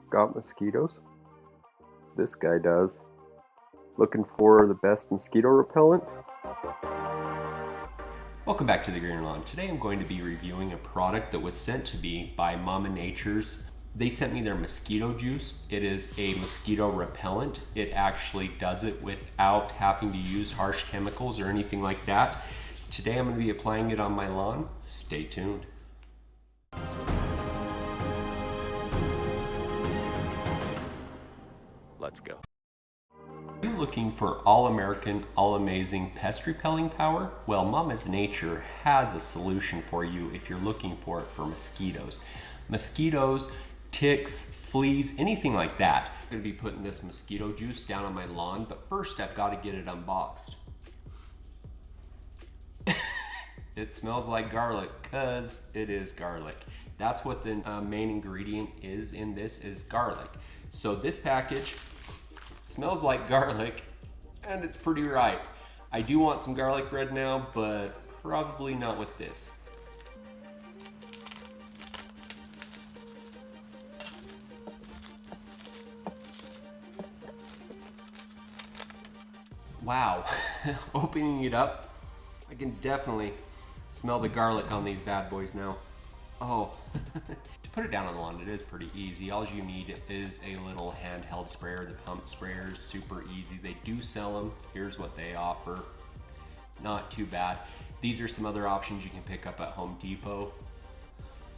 Got mosquitoes? This guy does. Looking for the best mosquito repellent? Welcome back to the Green Lawn. Today I'm going to be reviewing a product that was sent to me by Mama Nature's. They sent me their mosquito juice. It is a mosquito repellent. It actually does it without having to use harsh chemicals or anything like that. Today I'm going to be applying it on my lawn. Stay tuned. Let's go. Are you looking for all-American, all-amazing pest repelling power? Well, Mama's Nature has a solution for you if you're looking for it for mosquitoes. Mosquitoes, ticks, fleas, anything like that. I'm going to be putting this mosquito juice down on my lawn, but first I've got to get it unboxed. It smells like garlic because it is garlic. That's what the main ingredient is in this, is garlic. So this package smells like garlic, and it's pretty ripe. I do want some garlic bread now, but probably not with this. Wow, opening it up, I can definitely smell the garlic on these bad boys now. Oh, to put it down on the lawn, it is pretty easy. All you need is a little handheld sprayer. The pump sprayer is super easy. They do sell them. Here's what they offer. Not too bad. These are some other options you can pick up at Home Depot.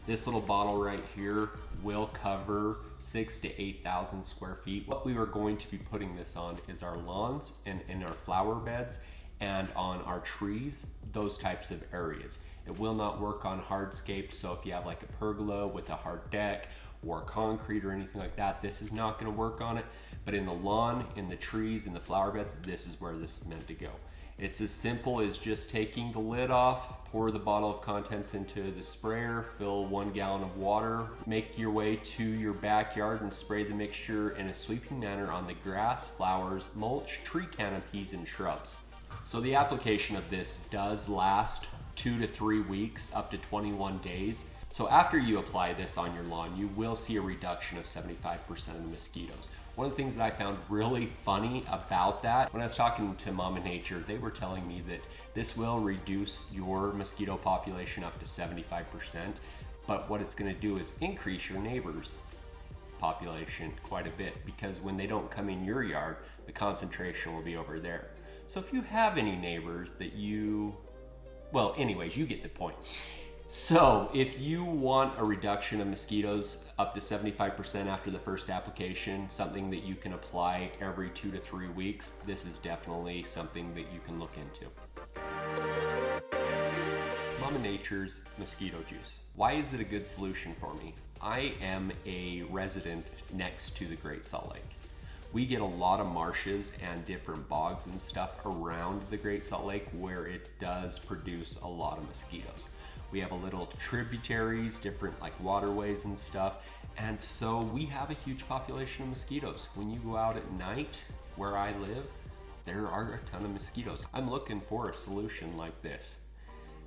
This little bottle right here will cover 6,000 to 8,000 square feet. What we are going to be putting this on is our lawns and in our flower beds and on our trees, those types of areas. It will not work on hardscapes, so if you have like a pergola with a hard deck or concrete or anything like that, this is not going to work on it. But in the lawn, in the trees, in the flower beds, this is where this is meant to go. It's as simple as just taking the lid off, pour the bottle of contents into the sprayer, fill 1 gallon of water, make your way to your backyard and spray the mixture in a sweeping manner on the grass, flowers, mulch, tree canopies, and shrubs. So the application of this does last 2 to 3 weeks, up to 21 days. So after you apply this on your lawn, you will see a reduction of 75% of the mosquitoes. One of the things that I found really funny about that, when I was talking to Mama Nature, they were telling me that this will reduce your mosquito population up to 75%, but what it's going to do is increase your neighbor's population quite a bit, because when they don't come in your yard, the concentration will be over there. So if you have any neighbors that well, anyways, you get the point. So if you want a reduction of mosquitoes up to 75% after the first application, something that you can apply every 2 to 3 weeks, this is definitely something that you can look into. Mama Nature's mosquito juice. Why is it a good solution for me? I am a resident next to the Great Salt Lake. We get a lot of marshes and different bogs and stuff around the Great Salt Lake where it does produce a lot of mosquitoes. We have a little tributaries, different like waterways and stuff, and so we have a huge population of mosquitoes. When you go out at night where I live, there are a ton of mosquitoes. I'm looking for a solution like this.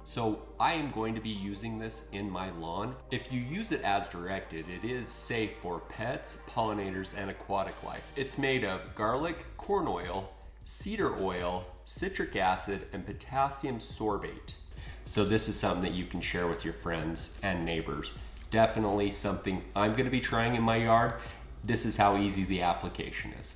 So I am going to be using this in my lawn. If you use it as directed, it is safe for pets, pollinators, and aquatic life. It's made of garlic, corn oil, cedar oil, citric acid, and potassium sorbate. So this is something that you can share with your friends and neighbors. Definitely something I'm going to be trying in my yard. This is how easy the application is.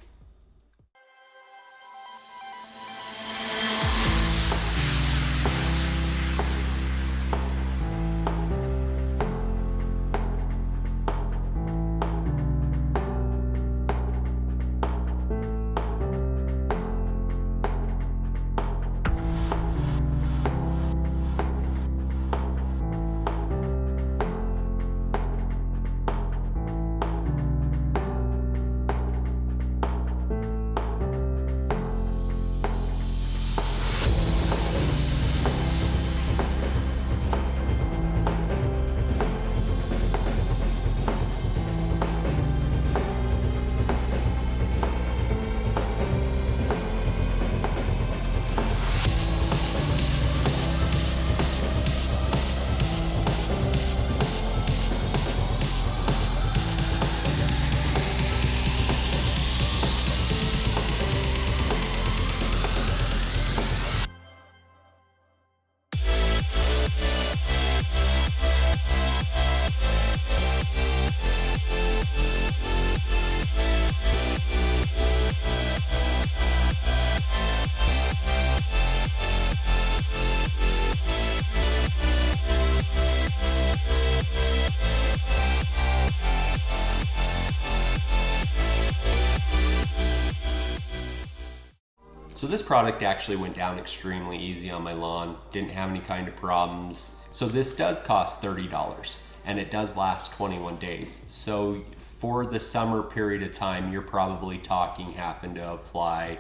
So this product actually went down extremely easy on my lawn, didn't have any kind of problems. So this does cost $30 and it does last 21 days. So for the summer period of time, you're probably talking having to apply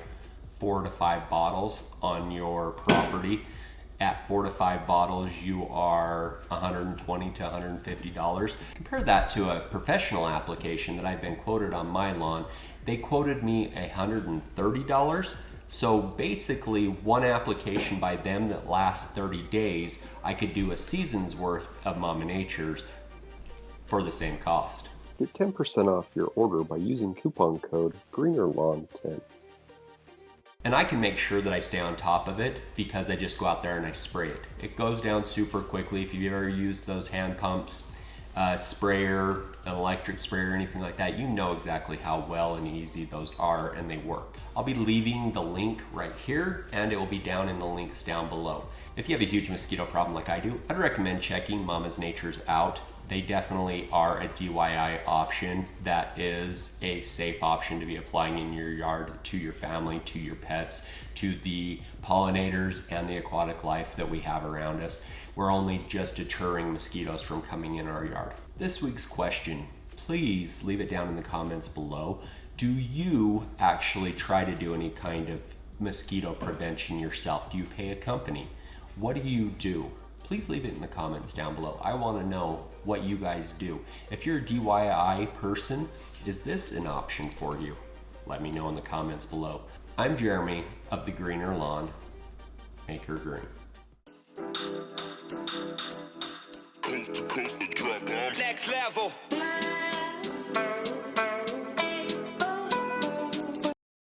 4 to 5 bottles on your property. At 4 to 5 bottles, you are $120 to $150. Compare that to a professional application that I've been quoted on my lawn. They quoted me $130. So basically, one application by them that lasts 30 days, I could do a season's worth of Mama Nature's for the same cost. Get 10% off your order by using coupon code GreenerLawn10. And I can make sure that I stay on top of it because I just go out there and I spray it. It goes down super quickly. If you've ever used those hand pumps, sprayer, an electric sprayer, anything like that, you know exactly how well and easy those are, and they work. I'll be leaving the link right here, and it will be down in the links down below. If you have a huge mosquito problem like I do, I'd recommend checking Mama's Nature's out. They definitely are a DIY option that is a safe option to be applying in your yard to your family, to your pets, to the pollinators and the aquatic life that we have around us. We're only just deterring mosquitoes from coming in our yard. This week's question, please leave it down in the comments below. Do you actually try to do any kind of mosquito prevention yourself? Do you pay a company? What do you do? Please leave it in the comments down below. I want to know what you guys do. If you're a DIY person, is this an option for you? Let me know in the comments below. I'm Jeremy of the Greener Lawn. Make her green. Next level.